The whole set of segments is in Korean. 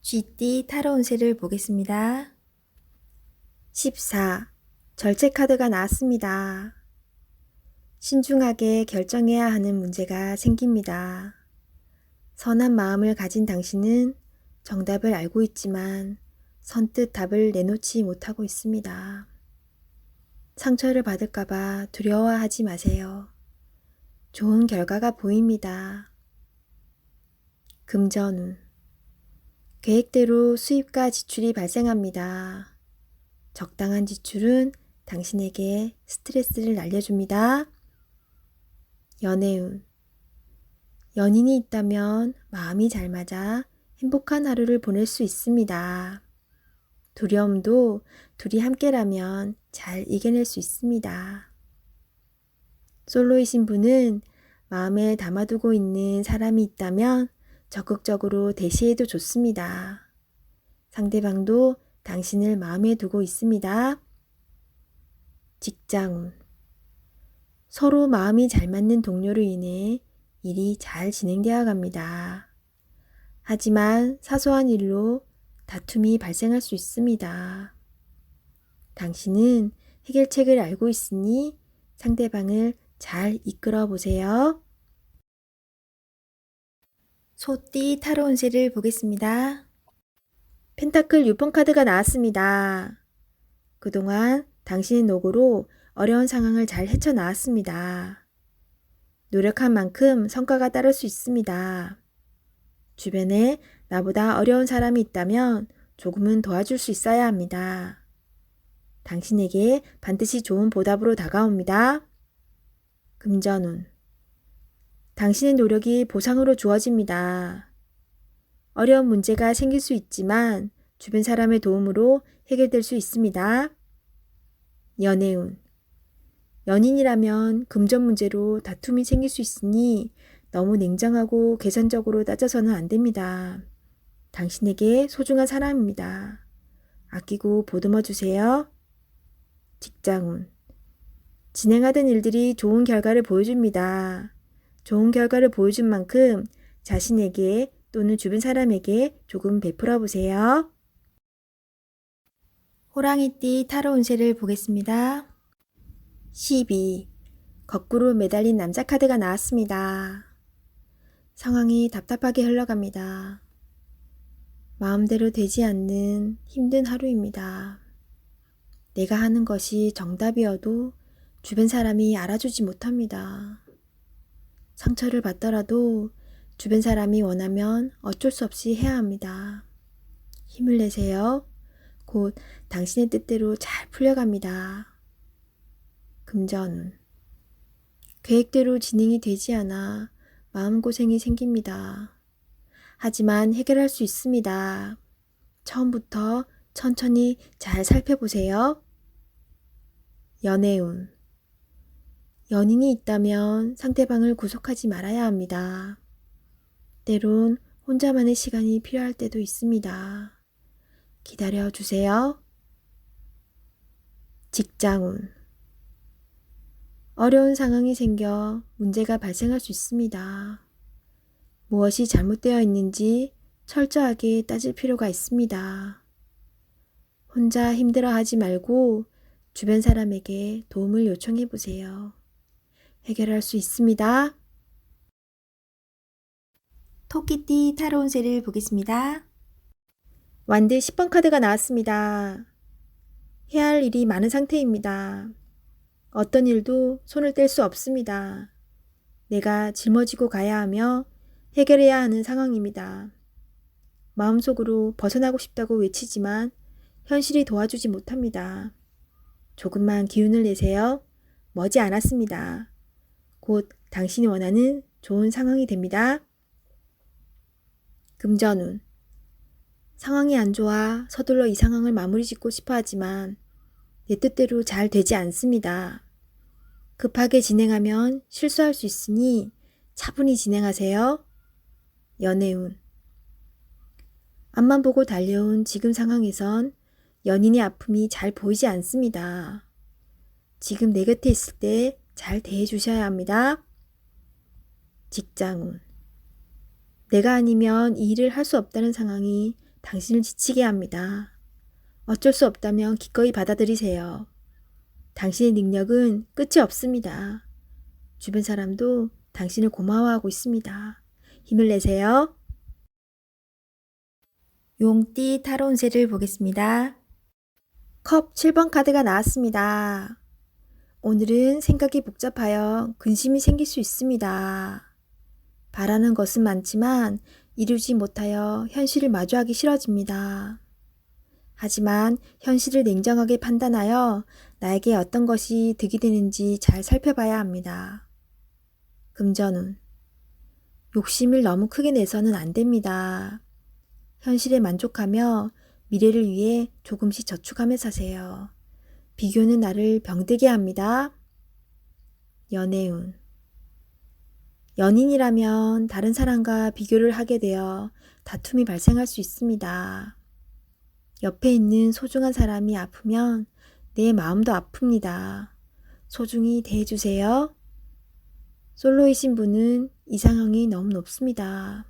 쥐띠 타로 운세를 보겠습니다. 14. 절제 카드가 나왔습니다. 신중하게 결정해야 하는 문제가 생깁니다. 선한 마음을 가진 당신은 정답을 알고 있지만 선뜻 답을 내놓지 못하고 있습니다. 상처를 받을까봐 두려워하지 마세요. 좋은 결과가 보입니다. 금전운. 계획대로 수입과 지출이 발생합니다. 적당한 지출은 당신에게 스트레스를 날려줍니다. 연애운. 연인이 있다면 마음이 잘 맞아 행복한 하루를 보낼 수 있습니다. 두려움도 둘이 함께라면 잘 이겨낼 수 있습니다. 솔로이신 분은 마음에 담아두고 있는 사람이 있다면 적극적으로 대시해도 좋습니다. 상대방도 당신을 마음에 두고 있습니다. 직장운. 서로 마음이 잘 맞는 동료로 인해 일이 잘 진행되어 갑니다. 하지만 사소한 일로 다툼이 발생할 수 있습니다. 당신은 해결책을 알고 있으니 상대방을 잘 이끌어 보세요. 소띠 타로 운세를 보겠습니다. 펜타클 6번 카드가 나왔습니다. 그동안 당신의 노고로 어려운 상황을 잘 헤쳐나왔습니다. 노력한 만큼 성과가 따를 수 있습니다. 주변에 나보다 어려운 사람이 있다면 조금은 도와줄 수 있어야 합니다. 당신에게 반드시 좋은 보답으로 다가옵니다. 금전운. 당신의 노력이 보상으로 주어집니다. 어려운 문제가 생길 수 있지만 주변 사람의 도움으로 해결될 수 있습니다. 연애운. 연인이라면 금전 문제로 다툼이 생길 수 있으니 너무 냉정하고 계산적으로 따져서는 안 됩니다. 당신에게 소중한 사람입니다. 아끼고 보듬어 주세요. 직장운. 진행하던 일들이 좋은 결과를 보여줍니다. 좋은 결과를 보여준 만큼 자신에게 또는 주변 사람에게 조금 베풀어 보세요. 호랑이띠 타로 운세를 보겠습니다. 12. 거꾸로 매달린 남자 카드가 나왔습니다. 상황이 답답하게 흘러갑니다. 마음대로 되지 않는 힘든 하루입니다. 내가 하는 것이 정답이어도 주변 사람이 알아주지 못합니다. 상처를 받더라도 주변 사람이 원하면 어쩔 수 없이 해야 합니다. 힘을 내세요. 곧 당신의 뜻대로 잘 풀려갑니다. 금전운. 계획대로 진행이 되지 않아 마음고생이 생깁니다. 하지만 해결할 수 있습니다. 처음부터 천천히 잘 살펴보세요. 연애운. 연인이 있다면 상대방을 구속하지 말아야 합니다. 때론 혼자만의 시간이 필요할 때도 있습니다. 기다려 주세요. 직장운. 어려운 상황이 생겨 문제가 발생할 수 있습니다. 무엇이 잘못되어 있는지 철저하게 따질 필요가 있습니다. 혼자 힘들어하지 말고 주변 사람에게 도움을 요청해 보세요. 해결할 수 있습니다. 토끼띠 타로 운세를 보겠습니다. 완드 10번 카드가 나왔습니다. 해야 할 일이 많은 상태입니다. 어떤 일도 손을 뗄 수 없습니다. 내가 짊어지고 가야 하며 해결해야 하는 상황입니다. 마음속으로 벗어나고 싶다고 외치지만 현실이 도와주지 못합니다. 조금만 기운을 내세요. 머지 않았습니다. 곧 당신이 원하는 좋은 상황이 됩니다. 금전운. 상황이 안 좋아 서둘러 이 상황을 마무리 짓고 싶어 하지만 내 뜻대로 잘 되지 않습니다. 급하게 진행하면 실수할 수 있으니 차분히 진행하세요. 연애운. 앞만 보고 달려온 지금 상황에선 연인의 아픔이 잘 보이지 않습니다. 지금 내 곁에 있을 때 잘 대해 주셔야 합니다. 직장운. 내가 아니면 이 일을 할 수 없다는 상황이 당신을 지치게 합니다. 어쩔 수 없다면 기꺼이 받아들이세요. 당신의 능력은 끝이 없습니다. 주변 사람도 당신을 고마워하고 있습니다. 힘을 내세요. 용띠 타로 운세를 보겠습니다. 컵 7번 카드가 나왔습니다. 오늘은 생각이 복잡하여 근심이 생길 수 있습니다. 바라는 것은 많지만 이루지 못하여 현실을 마주하기 싫어집니다. 하지만 현실을 냉정하게 판단하여 나에게 어떤 것이 득이 되는지 잘 살펴봐야 합니다. 금전운. 욕심을 너무 크게 내서는 안 됩니다. 현실에 만족하며 미래를 위해 조금씩 저축하며 사세요. 비교는 나를 병들게 합니다. 연애운. 연인이라면 다른 사람과 비교를 하게 되어 다툼이 발생할 수 있습니다. 옆에 있는 소중한 사람이 아프면 내 마음도 아픕니다. 소중히 대해주세요. 솔로이신 분은 이 상황이 너무 높습니다.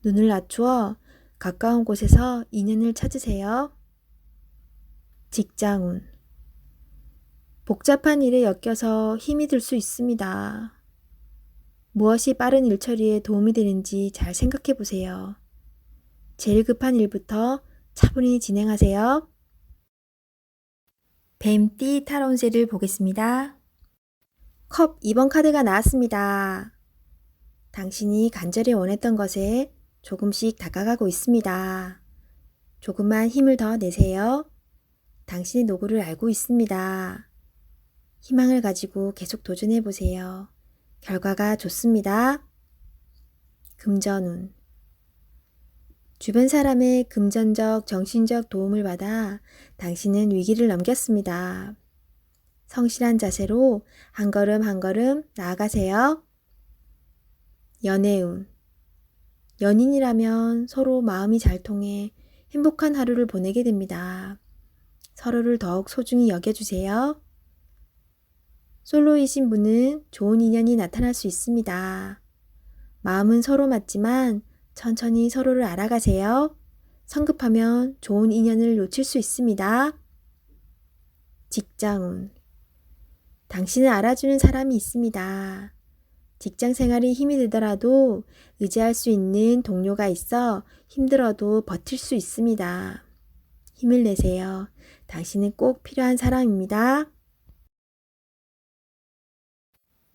눈을 낮추어 가까운 곳에서 인연을 찾으세요. 직장운. 복잡한 일에 엮여서 힘이 들 수 있습니다. 무엇이 빠른 일 처리에 도움이 되는지 잘 생각해 보세요. 제일 급한 일부터 차분히 진행하세요. 뱀띠 타로 운세를 보겠습니다. 컵 2번 카드가 나왔습니다. 당신이 간절히 원했던 것에 조금씩 다가가고 있습니다. 조금만 힘을 더 내세요. 당신의 노고를 알고 있습니다. 희망을 가지고 계속 도전해 보세요. 결과가 좋습니다. 금전운. 주변 사람의 금전적, 정신적 도움을 받아 당신은 위기를 넘겼습니다. 성실한 자세로 한 걸음 한 걸음 나아가세요. 연애운. 연인이라면 서로 마음이 잘 통해 행복한 하루를 보내게 됩니다. 서로를 더욱 소중히 여겨주세요. 솔로이신 분은 좋은 인연이 나타날 수 있습니다. 마음은 서로 맞지만 천천히 서로를 알아가세요. 성급하면 좋은 인연을 놓칠 수 있습니다. 직장운. 당신을 알아주는 사람이 있습니다. 직장 생활이 힘이 들더라도 의지할 수 있는 동료가 있어 힘들어도 버틸 수 있습니다. 힘을 내세요. 당신은 꼭 필요한 사람입니다.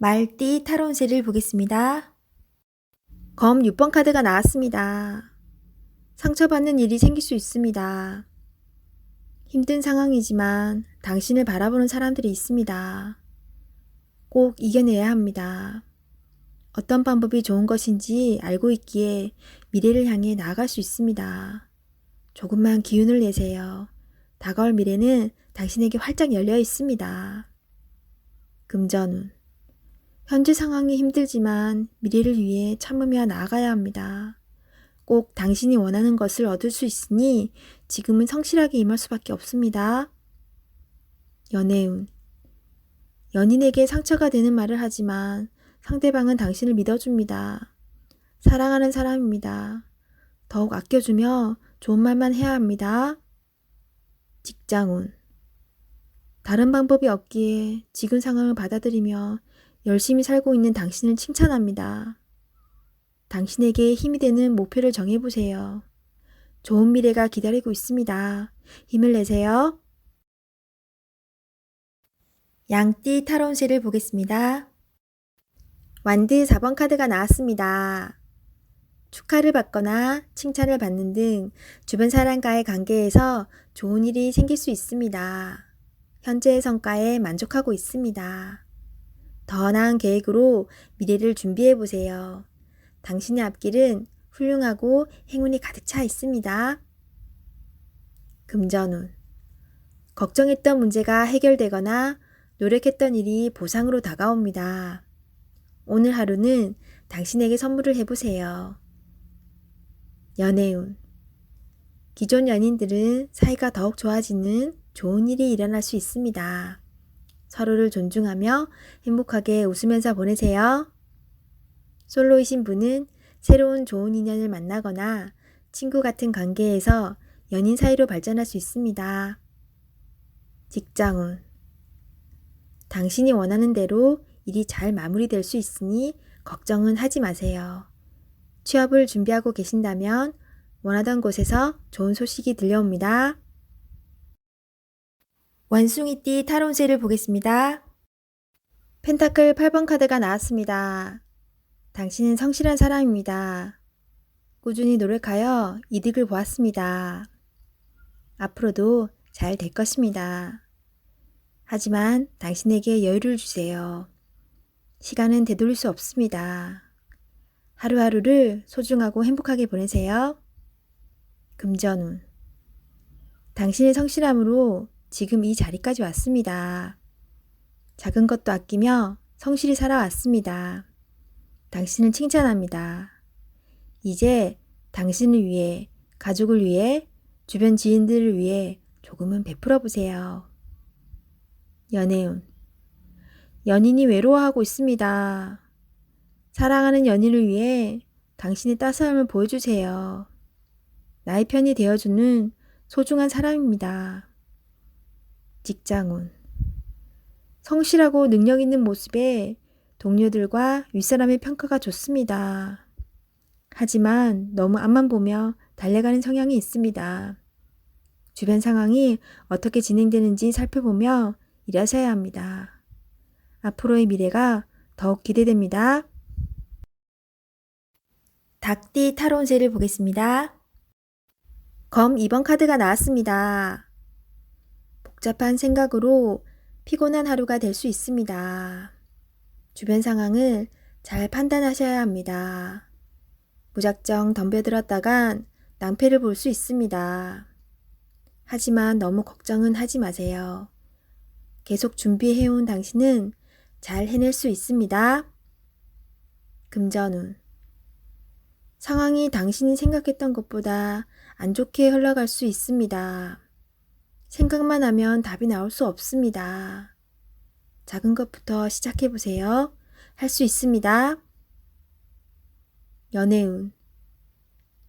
말띠 타로 운세를 보겠습니다. 검 6번 카드가 나왔습니다. 상처받는 일이 생길 수 있습니다. 힘든 상황이지만 당신을 바라보는 사람들이 있습니다. 꼭 이겨내야 합니다. 어떤 방법이 좋은 것인지 알고 있기에 미래를 향해 나아갈 수 있습니다. 조금만 기운을 내세요. 다가올 미래는 당신에게 활짝 열려 있습니다. 금전운. 현재 상황이 힘들지만 미래를 위해 참으며 나아가야 합니다. 꼭 당신이 원하는 것을 얻을 수 있으니 지금은 성실하게 임할 수밖에 없습니다. 연애운. 연인에게 상처가 되는 말을 하지만 상대방은 당신을 믿어줍니다. 사랑하는 사람입니다. 더욱 아껴주며 좋은 말만 해야 합니다. 직장운. 다른 방법이 없기에 지금 상황을 받아들이며 열심히 살고 있는 당신을 칭찬합니다. 당신에게 힘이 되는 목표를 정해보세요. 좋은 미래가 기다리고 있습니다. 힘을 내세요. 양띠 타로 운세를 보겠습니다. 완드 4번 카드가 나왔습니다. 축하를 받거나 칭찬을 받는 등 주변 사람과의 관계에서 좋은 일이 생길 수 있습니다. 현재의 성과에 만족하고 있습니다. 더 나은 계획으로 미래를 준비해 보세요. 당신의 앞길은 훌륭하고 행운이 가득 차 있습니다. 금전운. 걱정했던 문제가 해결되거나 노력했던 일이 보상으로 다가옵니다. 오늘 하루는 당신에게 선물을 해보세요. 연애운. 기존 연인들은 사이가 더욱 좋아지는 좋은 일이 일어날 수 있습니다. 서로를 존중하며 행복하게 웃으면서 보내세요. 솔로이신 분은 새로운 좋은 인연을 만나거나 친구 같은 관계에서 연인 사이로 발전할 수 있습니다. 직장운. 당신이 원하는 대로 일이 잘 마무리될 수 있으니 걱정은 하지 마세요. 취업을 준비하고 계신다면 원하던 곳에서 좋은 소식이 들려옵니다. 원숭이띠 타로운세를 보겠습니다. 펜타클 8번 카드가 나왔습니다. 당신은 성실한 사람입니다. 꾸준히 노력하여 이득을 보았습니다. 앞으로도 잘 될 것입니다. 하지만 당신에게 여유를 주세요. 시간은 되돌릴 수 없습니다. 하루하루를 소중하고 행복하게 보내세요. 금전운. 당신의 성실함으로 지금 이 자리까지 왔습니다. 작은 것도 아끼며 성실히 살아왔습니다. 당신을 칭찬합니다. 이제 당신을 위해, 가족을 위해, 주변 지인들을 위해 조금은 베풀어 보세요. 연애운. 연인이 외로워하고 있습니다. 사랑하는 연인을 위해 당신의 따스함을 보여주세요. 나의 편이 되어주는 소중한 사람입니다. 직장운. 성실하고 능력 있는 모습에 동료들과 윗사람의 평가가 좋습니다. 하지만 너무 앞만 보며 달려가는 성향이 있습니다. 주변 상황이 어떻게 진행되는지 살펴보며 일하셔야 합니다. 앞으로의 미래가 더욱 기대됩니다. 닭띠 타로운세를 보겠습니다. 검 2번 카드가 나왔습니다. 복잡한 생각으로 피곤한 하루가 될 수 있습니다. 주변 상황을 잘 판단하셔야 합니다. 무작정 덤벼들었다간 낭패를 볼 수 있습니다. 하지만 너무 걱정은 하지 마세요. 계속 준비해온 당신은 잘 해낼 수 있습니다. 금전운. 상황이 당신이 생각했던 것보다 안 좋게 흘러갈 수 있습니다. 생각만 하면 답이 나올 수 없습니다. 작은 것부터 시작해보세요. 할 수 있습니다. 연애운.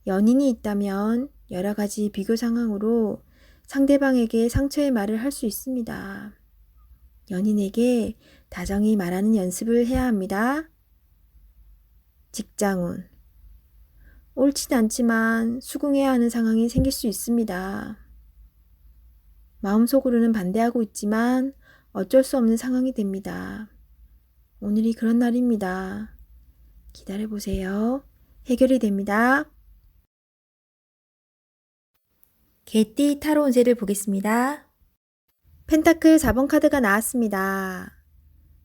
연인이 있다면 여러 가지 비교 상황으로 상대방에게 상처의 말을 할 수 있습니다. 연인에게 다정히 말하는 연습을 해야 합니다. 직장운. 옳진 않지만 수긍해야 하는 상황이 생길 수 있습니다. 마음속으로는 반대하고 있지만 어쩔 수 없는 상황이 됩니다. 오늘이 그런 날입니다. 기다려보세요. 해결이 됩니다. 개띠 타로운세를 보겠습니다. 펜타클 4번 카드가 나왔습니다.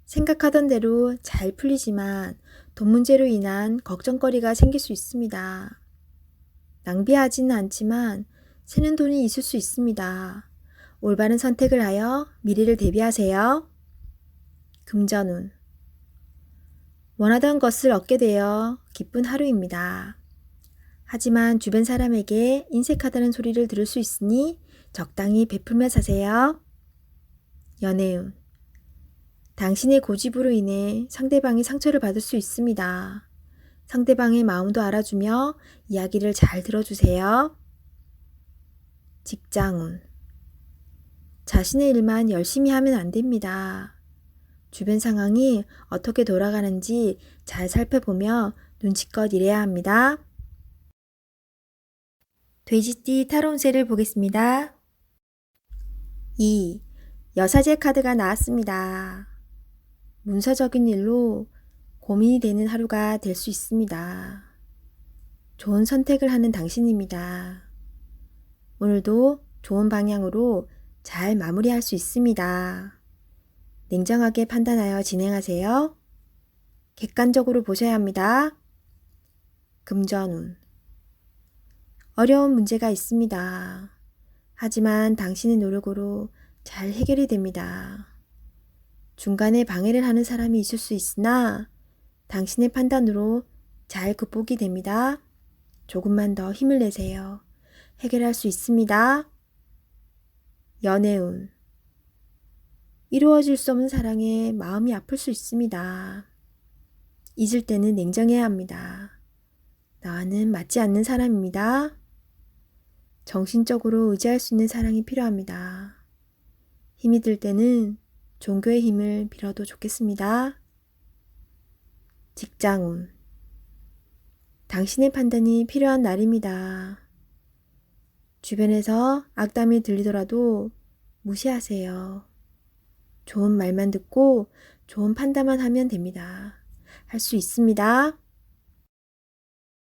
생각하던 대로 잘 풀리지만 돈 문제로 인한 걱정거리가 생길 수 있습니다. 낭비하지는 않지만 새는 돈이 있을 수 있습니다. 올바른 선택을 하여 미래를 대비하세요. 금전운. 원하던 것을 얻게 되어 기쁜 하루입니다. 하지만 주변 사람에게 인색하다는 소리를 들을 수 있으니 적당히 베풀며 사세요. 연애운. 당신의 고집으로 인해 상대방이 상처를 받을 수 있습니다. 상대방의 마음도 알아주며 이야기를 잘 들어주세요. 직장운. 자신의 일만 열심히 하면 안 됩니다. 주변 상황이 어떻게 돌아가는지 잘 살펴보며 눈치껏 일해야 합니다. 돼지띠 타로운세를 보겠습니다. 2. 여사제 카드가 나왔습니다. 문서적인 일로 고민이 되는 하루가 될 수 있습니다. 좋은 선택을 하는 당신입니다. 오늘도 좋은 방향으로 잘 마무리할 수 있습니다. 냉정하게 판단하여 진행하세요. 객관적으로 보셔야 합니다. 금전운. 어려운 문제가 있습니다. 하지만 당신의 노력으로 잘 해결이 됩니다. 중간에 방해를 하는 사람이 있을 수 있으나 당신의 판단으로 잘 극복이 됩니다. 조금만 더 힘을 내세요. 해결할 수 있습니다. 연애운. 이루어질 수 없는 사랑에 마음이 아플 수 있습니다. 잊을 때는 냉정해야 합니다. 나와는 맞지 않는 사람입니다. 정신적으로 의지할 수 있는 사랑이 필요합니다. 힘이 들 때는 종교의 힘을 빌어도 좋겠습니다. 직장운. 당신의 판단이 필요한 날입니다. 주변에서 악담이 들리더라도 무시하세요. 좋은 말만 듣고 좋은 판단만 하면 됩니다. 할 수 있습니다.